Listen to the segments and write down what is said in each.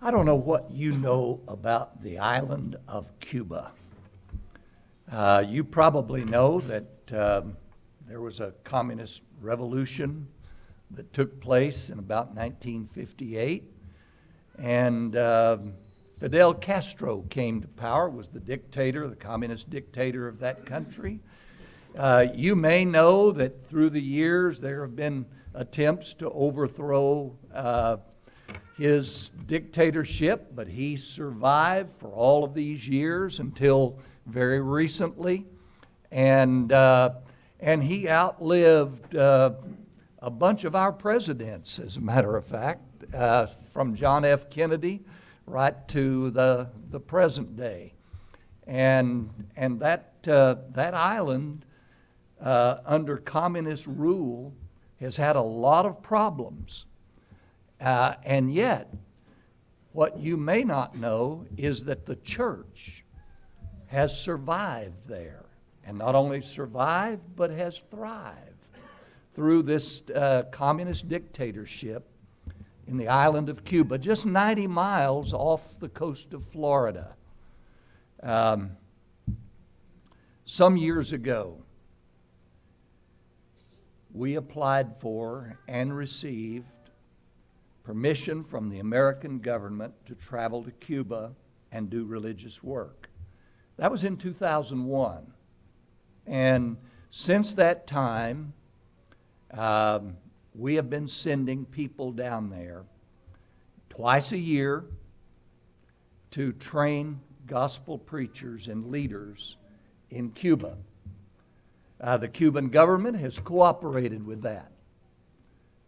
I don't know what you know about the island of Cuba. You probably know that there was a communist revolution that took place in about 1958, and Fidel Castro came to power, was the dictator, the communist dictator of that country. You may know that through the years there have been attempts to overthrow his dictatorship, but he survived for all of these years until very recently, and he outlived a bunch of our presidents, as a matter of fact, from John F. Kennedy right to the present day, and that island under communist rule has had a lot of problems. And yet, what you may not know is that the church has survived there. And not only survived, but has thrived through this communist dictatorship in the island of Cuba, just 90 miles off the coast of Florida. Some years ago, we applied for and received permission from the American government to travel to Cuba and do religious work. That was in 2001. And since that time, we have been sending people down there twice a year to train gospel preachers and leaders in Cuba. The Cuban government has cooperated with that.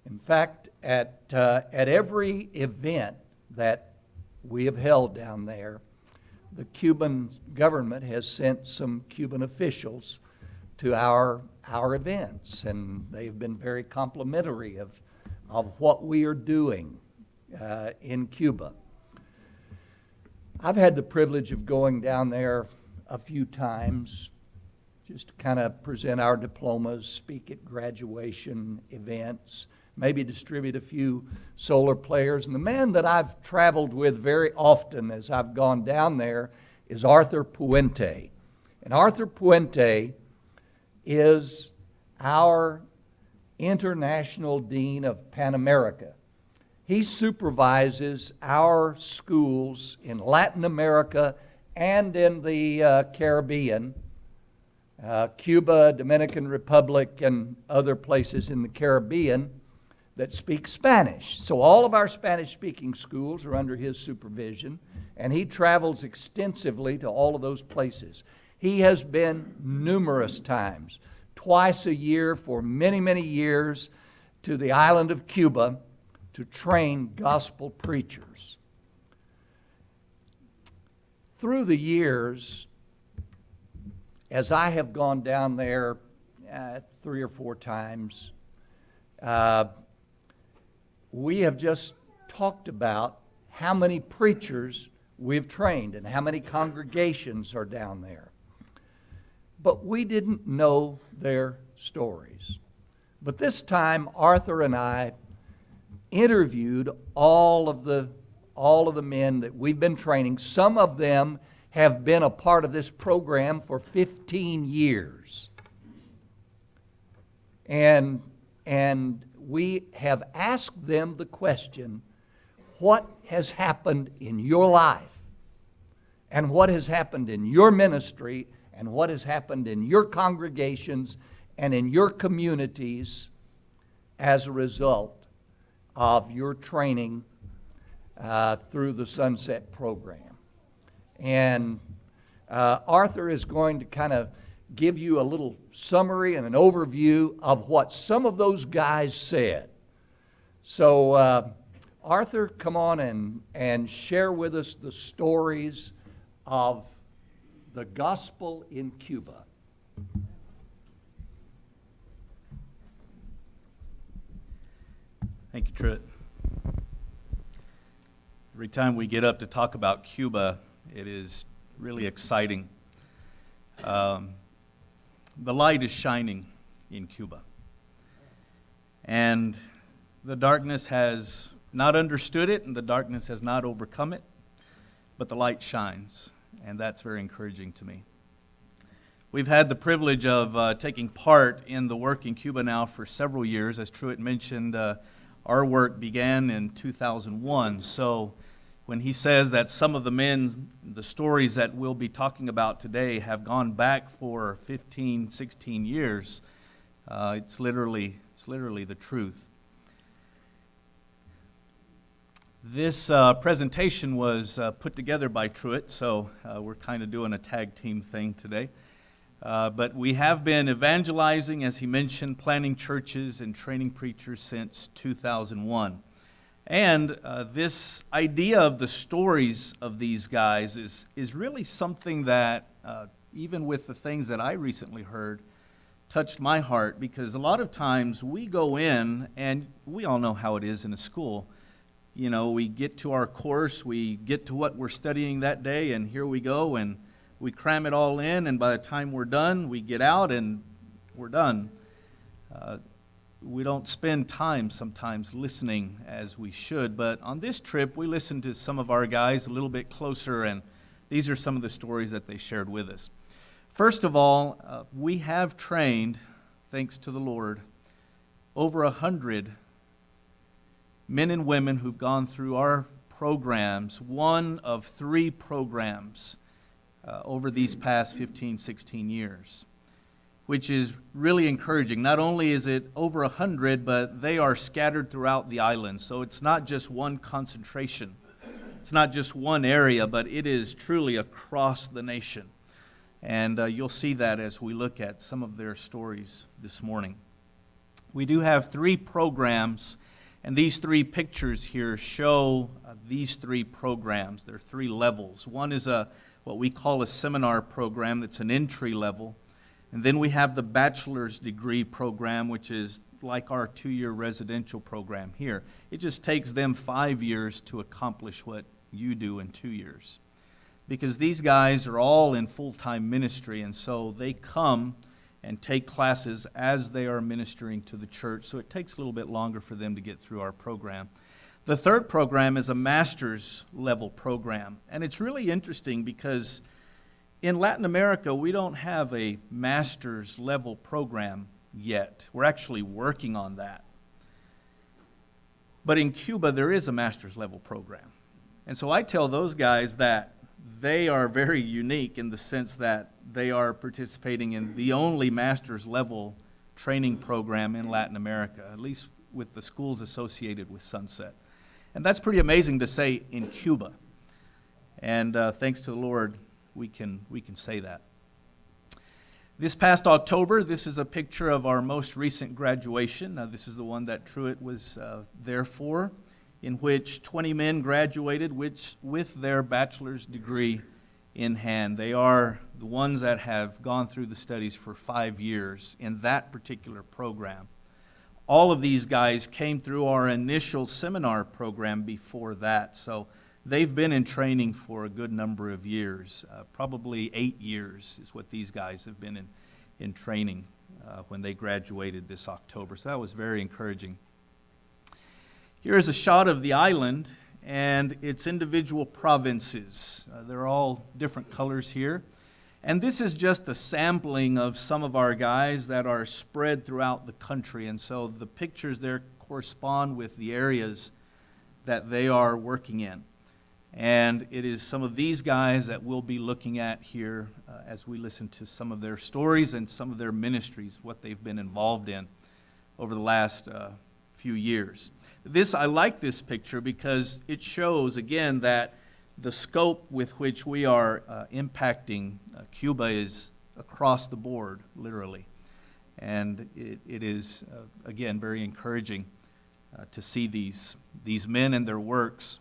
In fact, at every event that we have held down there, the Cuban government has sent some Cuban officials to our events, and they've been very complimentary of what we are doing in Cuba. I've had the privilege of going down there a few times just to kind of present our diplomas, speak at graduation events, maybe distribute a few solar players. And the man that I've traveled with very often as I've gone down there is Arthur Puente. And Arthur Puente is our International Dean of Pan America. He supervises our schools in Latin America and in the Caribbean, Cuba, Dominican Republic, and other places in the Caribbean that speak Spanish. So all of our Spanish-speaking schools are under his supervision, and he travels extensively to all of those places. He has been numerous times, twice a year for many, many years, to the island of Cuba to train gospel preachers. Through the years, as I have gone down there 3 or 4 times, we have just talked about how many preachers we've trained and how many congregations are down there. But we didn't know their stories. But this time, Arthur and I interviewed all of the men that we've been training. Some of them have been a part of this program for 15 years. And we have asked them the question, what has happened in your life? And what has happened in your ministry? And what has happened in your congregations and in your communities as a result of your training through the Sunset program? And Arthur is going to kind of give you a little summary and an overview of what some of those guys said. So, Arthur, come on and share with us the stories of the gospel in Cuba. Thank you, Truitt. Every time we get up to talk about Cuba, it is really exciting. The light is shining in Cuba. And the darkness has not understood it, and the darkness has not overcome it, but the light shines, and that's very encouraging to me. We've had the privilege of taking part in the work in Cuba now for several years. As Truitt mentioned, our work began in 2001, so when he says that some of the men, the stories that we'll be talking about today, have gone back for 15, 16 years, it's literally the truth. This presentation was put together by Truitt, so we're kind of doing a tag team thing today. But we have been evangelizing, as he mentioned, planting churches and training preachers since 2001. And this idea of the stories of these guys is really something that, even with the things that I recently heard, touched my heart, because a lot of times we go in, and we all know how it is in a school. You know, we get to our course, we get to what we're studying that day, and here we go, and we cram it all in, and by the time we're done, we get out and we're done. We don't spend time sometimes listening as we should, but on this trip, we listened to some of our guys a little bit closer, and these are some of the stories that they shared with us. First of all, we have trained, thanks to the Lord, over 100 men and women who've gone through our programs, one of 3 programs over these past 15, 16 years, which is really encouraging. Not only is it over 100, but they are scattered throughout the island. So it's not just one concentration. It's not just one area, but it is truly across the nation. And you'll see that as we look at some of their stories this morning. We do have 3 programs, and these 3 pictures here show these 3 programs. There are 3 levels. One is what we call a seminar program that's an entry level. And then we have the bachelor's degree program, which is like our 2-year residential program here. It just takes them 5 years to accomplish what you do in 2 years. Because these guys are all in full-time ministry, and so they come and take classes as they are ministering to the church, so it takes a little bit longer for them to get through our program. The third program is a master's level program, and it's really interesting because in Latin America, we don't have a master's level program yet. We're actually working on that. But in Cuba, there is a master's level program. And so I tell those guys that they are very unique in the sense that they are participating in the only master's level training program in Latin America, at least with the schools associated with Sunset. And that's pretty amazing to say in Cuba. And thanks to the Lord, we can say that. This past October, this is a picture of our most recent graduation. Now, this is the one that Truitt was there for, in which 20 men graduated with their bachelor's degree in hand. They are the ones that have gone through the studies for 5 years in that particular program. All of these guys came through our initial seminar program before that, so they've been in training for a good number of years. Probably 8 years is what these guys have been in training when they graduated this October. So that was very encouraging. Here is a shot of the island and its individual provinces. They're all different colors here. And this is just a sampling of some of our guys that are spread throughout the country. And so the pictures there correspond with the areas that they are working in. And it is some of these guys that we'll be looking at here as we listen to some of their stories and some of their ministries, what they've been involved in over the last few years. I like this picture because it shows, again, that the scope with which we are impacting Cuba is across the board, literally. And it is, again, very encouraging to see these men and their works.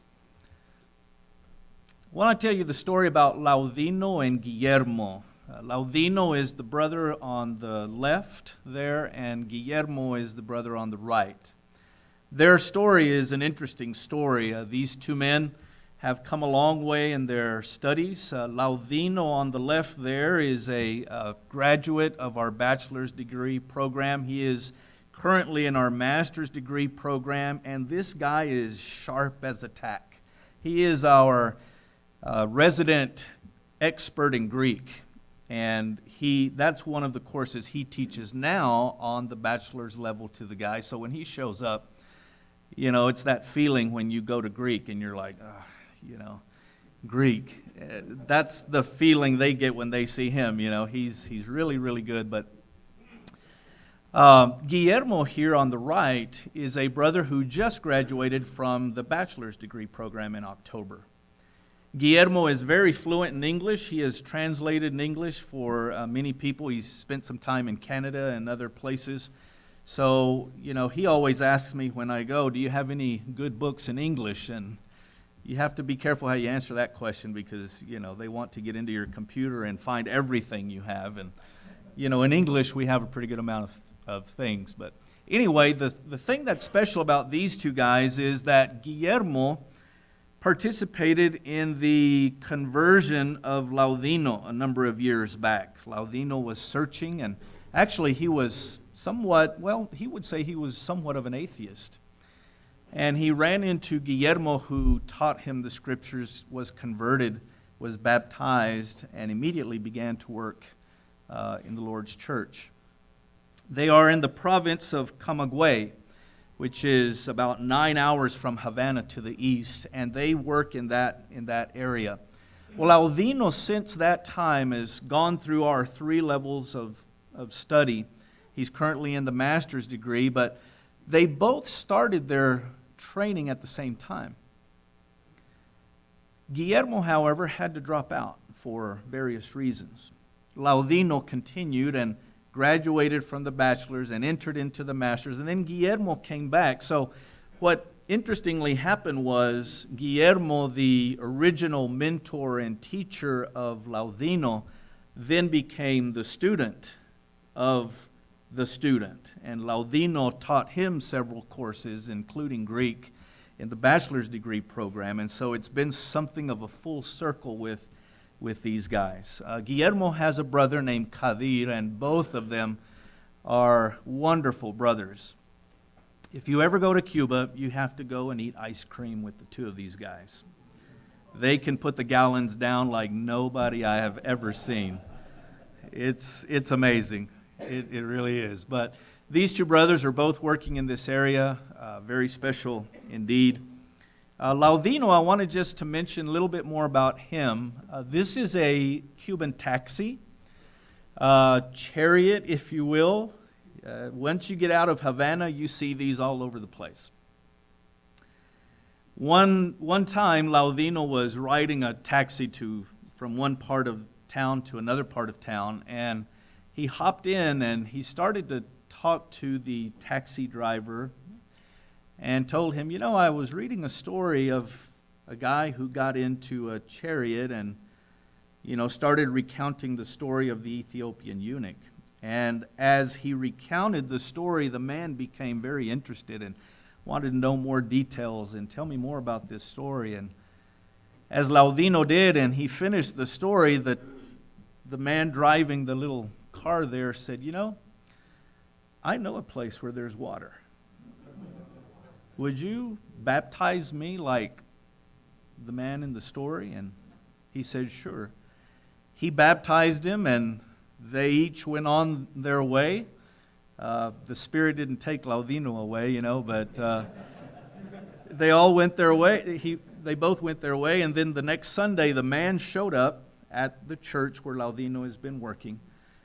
I want to tell you the story about Laudino and Guillermo. Laudino is the brother on the left there, and Guillermo is the brother on the right. Their story is an interesting story. These 2 men have come a long way in their studies. Laudino on the left there is a graduate of our bachelor's degree program. He is currently in our master's degree program, and this guy is sharp as a tack. He is our resident expert in Greek, and that's one of the courses he teaches now on the bachelor's level to the guy. So when he shows up, it's that feeling when you go to Greek and you're like, Greek. That's the feeling they get when they see him. He's really, really good. But Guillermo here on the right is a brother who just graduated from the bachelor's degree program in October. Guillermo is very fluent in English. He has translated in English for many people. He's spent some time in Canada and other places. So, he always asks me when I go, do you have any good books in English? And you have to be careful how you answer that question because, they want to get into your computer and find everything you have. And, in English, we have a pretty good amount of things. But anyway, the thing that's special about these two guys is that Guillermo participated in the conversion of Laudino a number of years back. Laudino was searching, and actually he was he would say he was somewhat of an atheist. And he ran into Guillermo, who taught him the scriptures, was converted, was baptized, and immediately began to work in the Lord's church. They are in the province of Camagüey, which is about 9 hours from Havana to the east, and they work in that area. Well, Laudino, since that time, has gone through our 3 levels of study. He's currently in the master's degree, but they both started their training at the same time. Guillermo, however, had to drop out for various reasons. Laudino continued and graduated from the bachelor's and entered into the master's, and then Guillermo came back. So what interestingly happened was Guillermo, the original mentor and teacher of Laudino, then became the student of the student. And Laudino taught him several courses, including Greek, in the bachelor's degree program. And so it's been something of a full circle with these guys. Guillermo has a brother named Adair, and both of them are wonderful brothers. If you ever go to Cuba, you have to go and eat ice cream with the two of these guys. They can put the gallons down like nobody I have ever seen. It's amazing. It really is. But these two brothers are both working in this area, very special indeed. Laudino, I wanted just to mention a little bit more about him. This is a Cuban taxi, chariot, if you will. Once you get out of Havana, you see these all over the place. One time, Laudino was riding a taxi from one part of town to another part of town, and he hopped in and he started to talk to the taxi driver and told him, I was reading a story of a guy who got into a chariot and, started recounting the story of the Ethiopian eunuch. And as he recounted the story, the man became very interested and wanted to know more details and tell me more about this story. And as Laudino did, and he finished the story, the man driving the little car there said, I know a place where there's water. Would you baptize me like the man in the story? And he said, sure. He baptized him, and they each went on their way. The Spirit didn't take Laudino away, but they all went their way. They both went their way, and then the next Sunday, the man showed up at the church where Laudino has been working,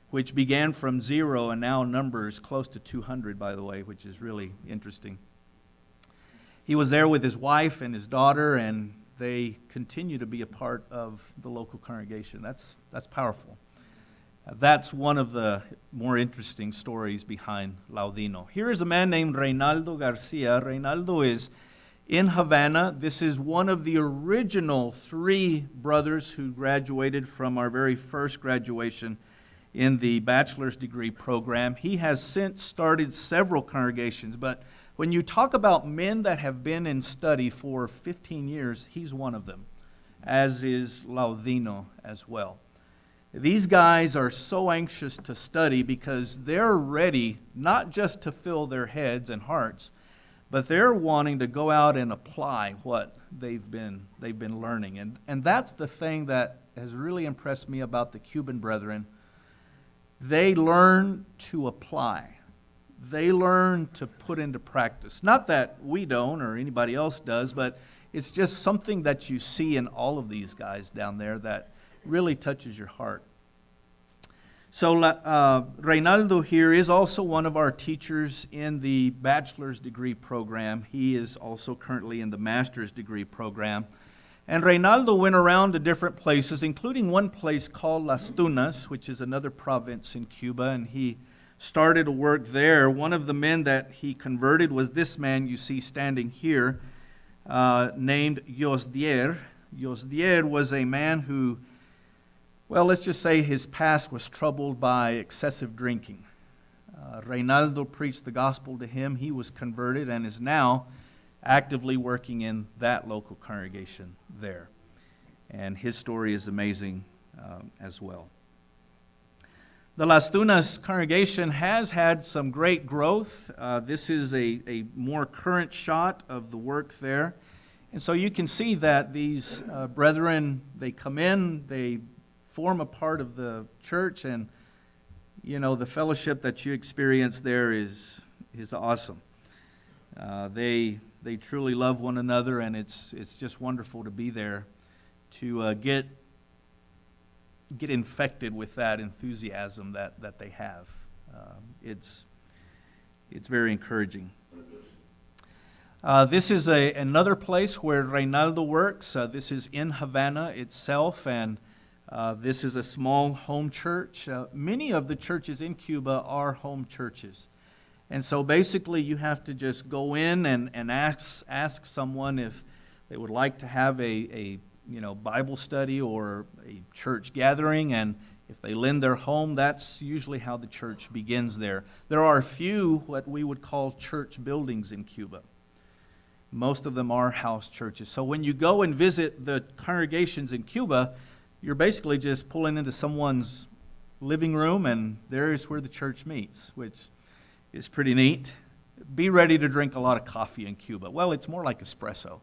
which began from 0 and now numbers close to 200, by the way, which is really interesting. He was there with his wife and his daughter, and they continue to be a part of the local congregation. That's powerful. That's one of the more interesting stories behind Laudino. Here is a man named Reynaldo Garcia. Reynaldo is in Havana. This is one of the original 3 brothers who graduated from our very first graduation in the bachelor's degree program. He has since started several congregations, but when you talk about men that have been in study for 15 years, he's one of them, as is Laudino as well. These guys are so anxious to study because they're ready not just to fill their heads and hearts, but they're wanting to go out and apply what they've been learning. And that's the thing that has really impressed me about the Cuban brethren. They learn to apply. They learn to put into practice. Not that we don't or anybody else does, but it's just something that you see in all of these guys down there that really touches your heart. So Reynaldo here is also one of our teachers in the bachelor's degree program. He is also currently in the master's degree program. And Reynaldo went around to different places, including one place called Las Tunas, which is another province in Cuba, and he started to work there. One of the men that he converted was this man you see standing here, named Adair. Adair was a man who, well, let's just say his past was troubled by excessive drinking. Reynaldo preached the gospel to him. He was converted and is now actively working in that local congregation there. And his story is amazing as well. The Las Tunas congregation has had some great growth. This is a more current shot of the work there. And so you can see that these brethren, they come in, they form a part of the church, and you know the fellowship that you experience there is awesome. They truly love one another, and it's just wonderful to be there to get infected with that enthusiasm that they have. It's very encouraging. This is another place where Reynaldo works. This is in Havana itself, and this is a small home church. Many of the churches in Cuba are home churches. And so basically you have to just go in and ask someone if they would like to have a Bible study or a church gathering, and if they lend their home, that's usually how the church begins there. There are a few what we would call church buildings in Cuba. Most of them are house churches. So when you go and visit the congregations in Cuba, you're basically just pulling into someone's living room, and there's where the church meets, which is pretty neat. Be ready to drink a lot of coffee in Cuba. Well, it's more like espresso.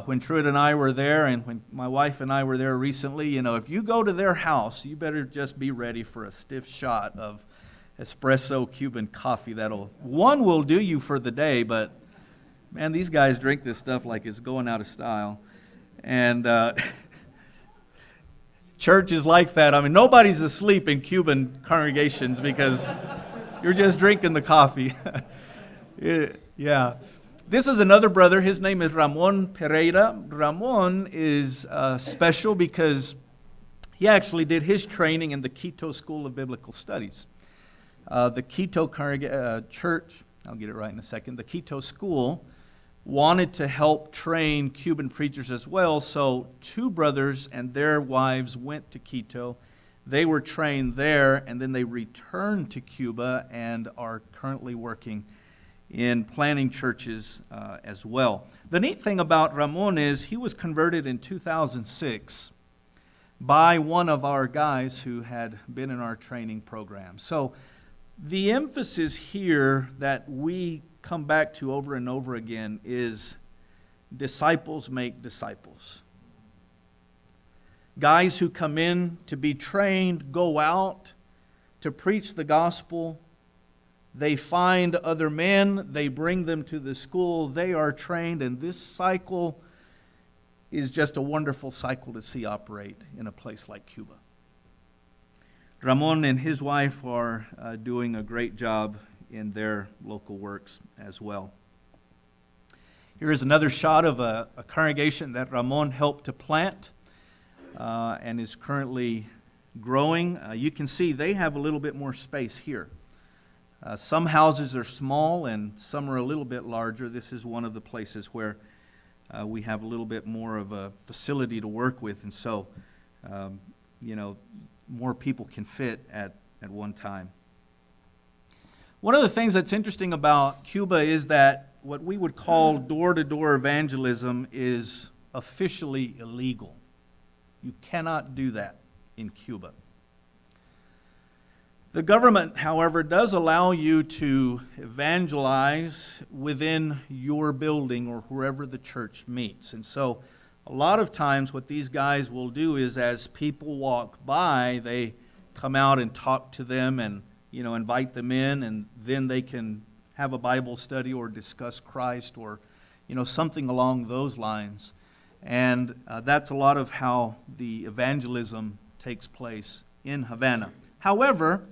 When Truitt and I were there, and when my wife and I were there recently, if you go to their house, you better just be ready for a stiff shot of espresso Cuban coffee. One will do you for the day, but man, these guys drink this stuff like it's going out of style. And church is like that. I mean, nobody's asleep in Cuban congregations because you're just drinking the coffee. Yeah. This is another brother. His name is Ramon Pereira. Ramon is special because he actually did his training in the Quito School of Biblical Studies. The Quito church, I'll get it right in a second, the Quito School wanted to help train Cuban preachers as well, so two brothers and their wives went to Quito. They were trained there, and then they returned to Cuba and are currently working in planting churches as well. The neat thing about Ramon is he was converted in 2006 by one of our guys who had been in our training program. So the emphasis here that we come back to over and over again is disciples make disciples. Guys who come in to be trained go out to preach the gospel. They find other men, they bring them to the school, they are trained, and this cycle is just a wonderful cycle to see operate in a place like Cuba. Ramon and his wife are doing a great job in their local works as well. Here is another shot of a congregation that Ramon helped to plant and is currently growing. You can see they have a little bit more space here. Some houses are small and some are a little bit larger. This is one of the places where we have a little bit more of a facility to work with, and so more people can fit at one time. One of the things that's interesting about Cuba is that what we would call door-to-door evangelism is officially illegal. You cannot do that. in Cuba. The government, however, does allow you to evangelize within your building or wherever the church meets. And so a lot of times what these guys will do is as people walk by, they come out and talk to them and invite them in, and then they can have a Bible study or discuss Christ or something along those lines. And that's a lot of how the evangelism takes place in Havana. However,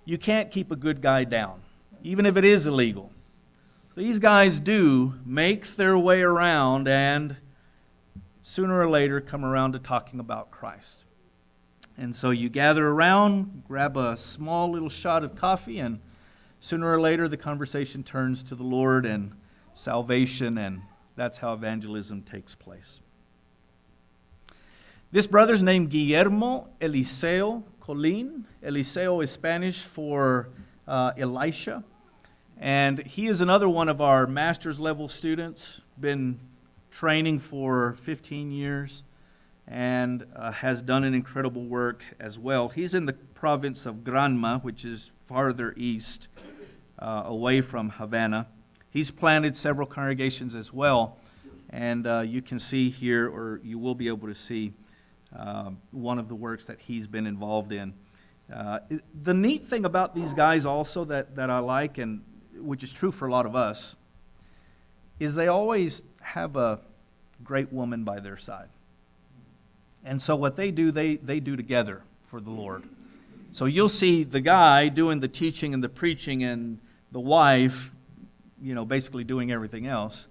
you can't keep a good guy down, even if it is illegal. These guys do make their way around and sooner or later come around to talking about Christ. And so you gather around, grab a small little shot of coffee, and sooner or later the conversation turns to the Lord and salvation, and that's how evangelism takes place. This brother's named Guillermo Eliseo Colin. Eliseo is Spanish for Elisha. And he is another one of our master's level students, been training for 15 years and has done an incredible work as well. He's in the province of Granma, which is farther east, away from Havana. He's planted several congregations as well, and you can see here, or you will be able to see, one of the works that he's been involved in. The neat thing about these guys also that I like, and which is true for a lot of us, is they always have a great woman by their side. And so what they do, they do together for the Lord. So you'll see the guy doing the teaching and the preaching, and the wife, basically doing everything else.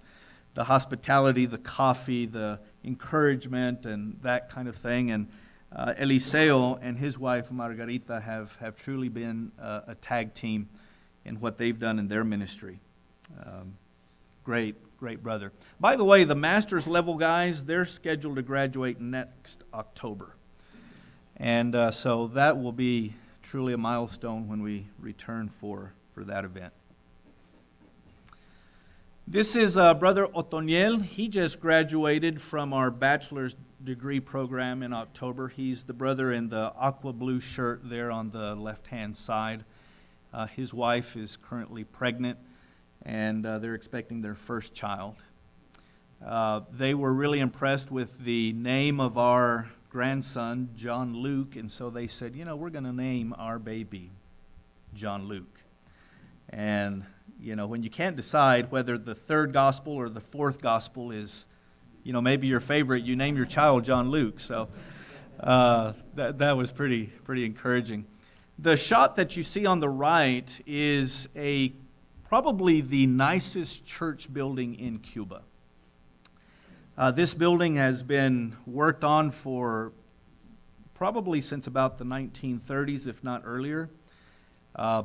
The hospitality, the coffee, the encouragement, and that kind of thing. And Eliseo and his wife, Margarita, have truly been a tag team in what they've done in their ministry. Great brother. By the way, the master's level guys, they're scheduled to graduate next October. And so that will be truly a milestone when we return for that event. This is Brother Otoniel. He just graduated from our bachelor's degree program in October. He's the brother in the aqua blue shirt there on the left-hand side. His wife is currently pregnant, and they're expecting their first child. They were really impressed with the name of our grandson, John Luke, and so they said, we're going to name our baby John Luke. And when you can't decide whether the third gospel or the fourth gospel is, maybe your favorite, you name your child John Luke. So that was pretty encouraging. The shot that you see on the right is probably the nicest church building in Cuba. This building has been worked on for probably since about the 1930s, if not earlier.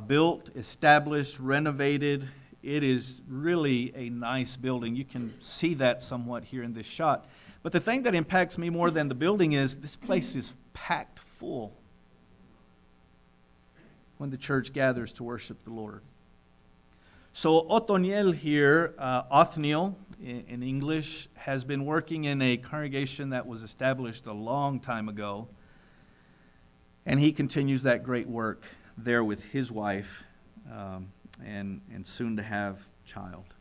Built, established, renovated. It is really a nice building. You can see that somewhat here in this shot. But the thing that impacts me more than the building is this place is packed full when the church gathers to worship the Lord. So Otoniel here, Othniel in English, has been working in a congregation that was established a long time ago. And he continues that great work there with his wife and soon to have child.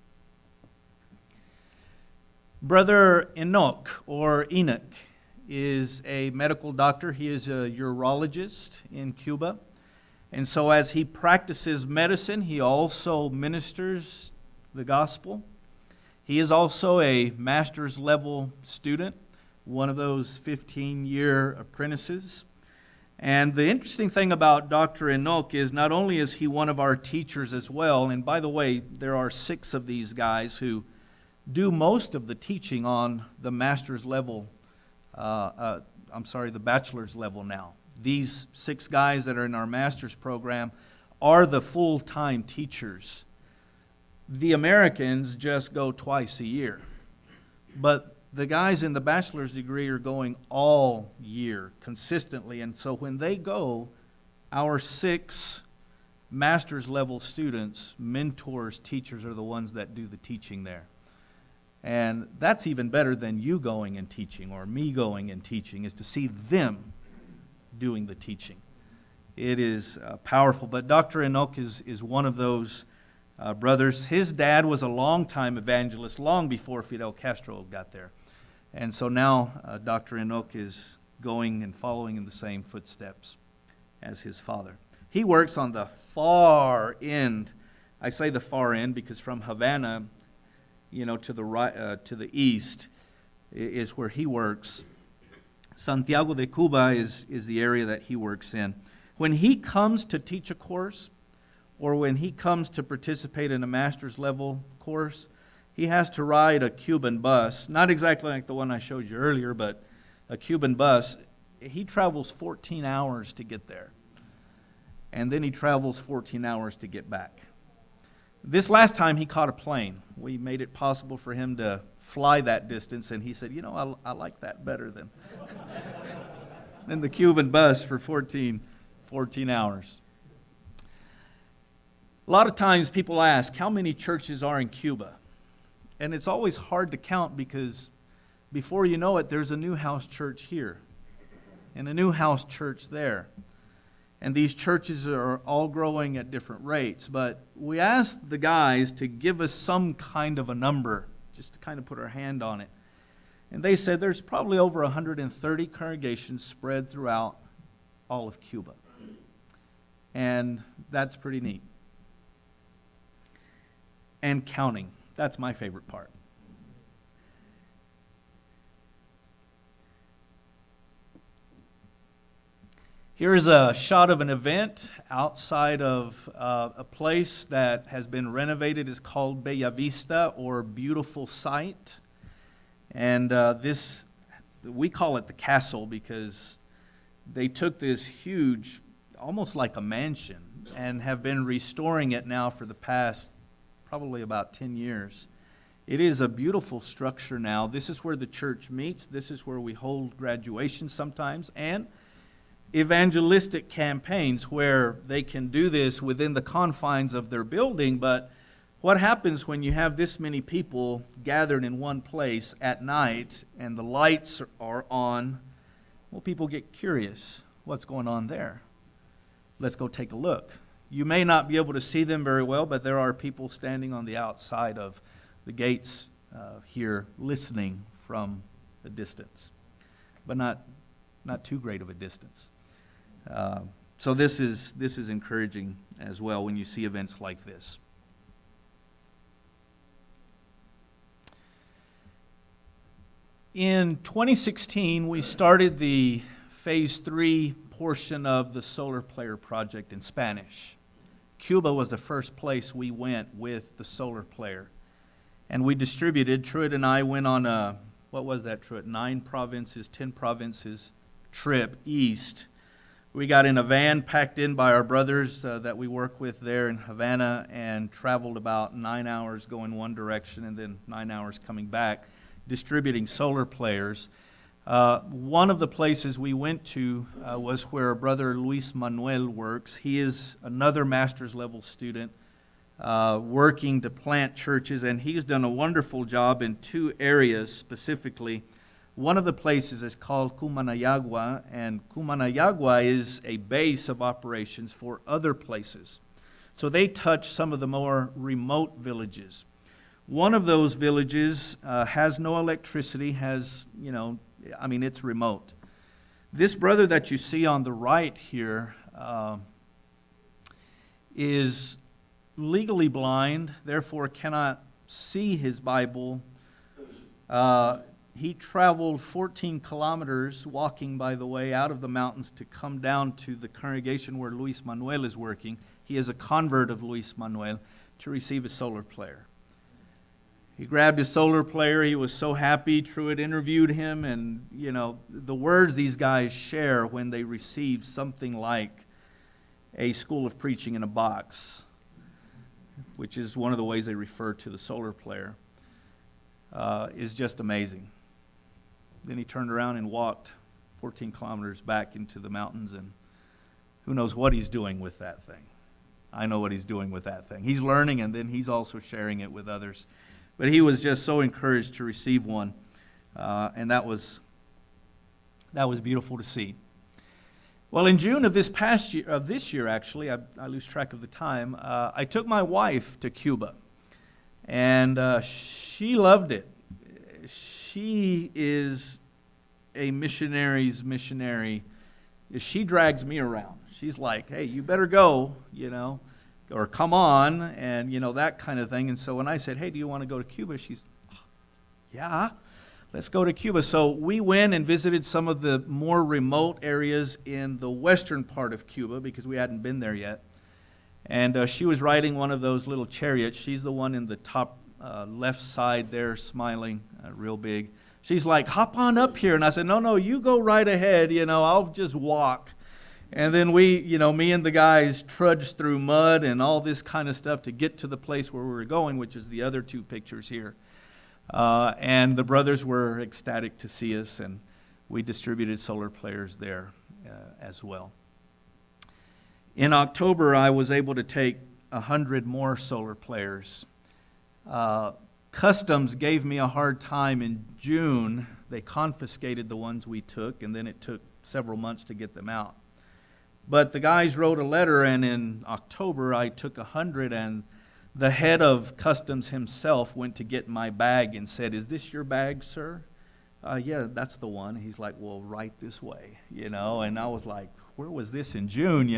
Brother Enoch, or Enoch, is a medical doctor. He is a urologist in Cuba. And so as he practices medicine, he also ministers the gospel. He is also a master's level student, one of those 15-year apprentices. And the interesting thing about Dr. Enoch is not only is he one of our teachers as well, and by the way, there are 6 of these guys who do most of the teaching on the master's level, the bachelor's level now. These 6 guys that are in our master's program are the full-time teachers. The Americans just go twice a year. But the guys in the bachelor's degree are going all year consistently. And so when they go, our 6 master's level students, mentors, teachers are the ones that do the teaching there. And that's even better than you going and teaching or me going and teaching, is to see them doing the teaching. It is powerful. But Dr. Enoch is one of those brothers. His dad was a longtime evangelist, long before Fidel Castro got there. And so now Dr. Enoch is going and following in the same footsteps as his father. He works on the far end. I say the far end because from Havana, to the right, to the east, is where he works. Santiago de Cuba is the area that he works in. When he comes to teach a course, or when he comes to participate in a master's level course, he has to ride a Cuban bus, not exactly like the one I showed you earlier, but a Cuban bus. He travels 14 hours to get there, and then he travels 14 hours to get back. This last time he caught a plane. We made it possible for him to fly that distance, and he said, I like that better than, than the Cuban bus for 14 hours. A lot of times people ask, how many churches are in Cuba? And it's always hard to count because before you know it, there's a new house church here and a new house church there. And these churches are all growing at different rates. But we asked the guys to give us some kind of a number, just to kind of put our hand on it. And they said there's probably over 130 congregations spread throughout all of Cuba. And that's pretty neat. And counting. That's my favorite part. Here is a shot of an event outside of a place that has been renovated. It's called Bella Vista, or Beautiful Sight. And we call it the castle because they took this huge, almost like a mansion, and have been restoring it now for the past probably about 10 years. It is a beautiful structure now. This is where the church meets. This is where we hold graduations sometimes, and evangelistic campaigns where they can do this within the confines of their building. But what happens when you have this many people gathered in one place at night and the lights are on? Well, people get curious. What's going on there? Let's go take a look. You may not be able to see them very well, but there are people standing on the outside of the gates here listening from a distance, but not too great of a distance. So this is encouraging as well when you see events like this. In 2016, we started the Phase 3 portion of the Solar Player project in Spanish. Cuba was the first place we went with the Solar Player. And we distributed, Truitt and I went on a, what was that, Truitt? 10 provinces trip east. We got in a van packed in by our brothers that we work with there in Havana and traveled about 9 hours going one direction and then 9 hours coming back, distributing Solar Players. One of the places we went to was where Brother Luis Manuel works. He is another master's level student working to plant churches, and he's done a wonderful job in 2 areas specifically. One of the places is called Cumanayagua, and Cumanayagua is a base of operations for other places. So they touch some of the more remote villages. One of those villages has no electricity, it's remote. This brother that you see on the right here is legally blind, therefore cannot see his Bible. He traveled 14 kilometers walking, by the way, out of the mountains to come down to the congregation where Luis Manuel is working. He is a convert of Luis Manuel to receive a solar player. He grabbed his solar player. He was so happy. Truitt interviewed him, and the words these guys share when they receive something like a school of preaching in a box, which is one of the ways they refer to the solar player, is just amazing. Then he turned around and walked 14 kilometers back into the mountains, and who knows what he's doing with that thing. I know what he's doing with that thing. He's learning, and then he's also sharing it with others. But he was just so encouraged to receive one, and that was beautiful to see. Well, in June of this year actually, I lose track of the time, I took my wife to Cuba, and she loved it. She is a missionary's missionary. She drags me around. She's like, hey, you better go, or come on, and, that kind of thing. And so when I said, hey, do you want to go to Cuba? She's, yeah, let's go to Cuba. So we went and visited some of the more remote areas in the western part of Cuba because we hadn't been there yet. And she was riding one of those little chariots. She's the one in the top left side there, smiling real big. She's like, hop on up here. And I said, no, you go right ahead. I'll just walk. And then we, me and the guys trudged through mud and all this kind of stuff to get to the place where we were going, which is the other two pictures here. And the brothers were ecstatic to see us, and we distributed solar players there as well. In October, I was able to take 100 more solar players. Customs gave me a hard time in June. They confiscated the ones we took, and then it took several months to get them out. But the guys wrote a letter, and in October I took 100, and the head of customs himself went to get my bag and said, is this your bag, sir? Yeah, that's the one. He's like, well, right this way, and I was like, where was this in June,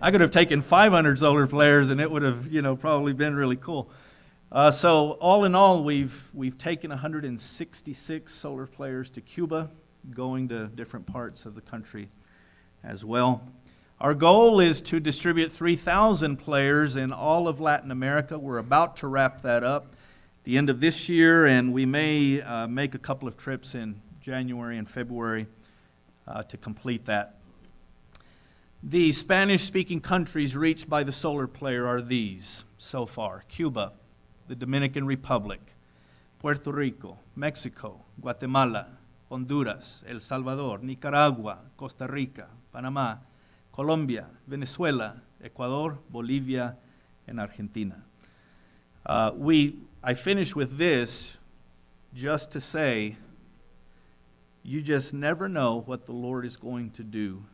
I could have taken 500 solar flares and it would have, probably been really cool. So all in all, we've taken 166 solar flares to Cuba, going to different parts of the country as well. Our goal is to distribute 3,000 players in all of Latin America. We're about to wrap that up at the end of this year, and we may make a couple of trips in January and February to complete that. The Spanish-speaking countries reached by the solar player are these so far: Cuba, the Dominican Republic, Puerto Rico, Mexico, Guatemala, Honduras, El Salvador, Nicaragua, Costa Rica, Panama, Colombia, Venezuela, Ecuador, Bolivia, and Argentina. I finish with this just to say, you just never know what the Lord is going to do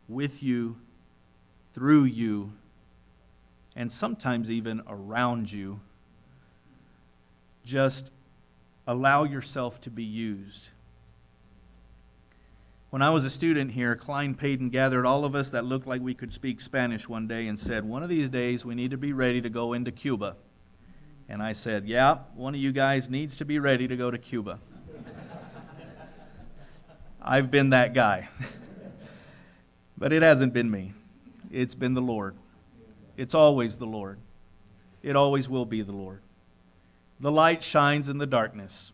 with you, through you, and sometimes even around you. Just allow yourself to be used. When I was a student here, Klein Payton gathered all of us that looked like we could speak Spanish one day and said, one of these days we need to be ready to go into Cuba. And I said, yeah, one of you guys needs to be ready to go to Cuba. I've been that guy. But it hasn't been me. It's been the Lord. It's always the Lord. It always will be the Lord. The light shines in the darkness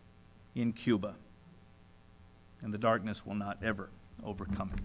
in Cuba, and the darkness will not ever overcome it.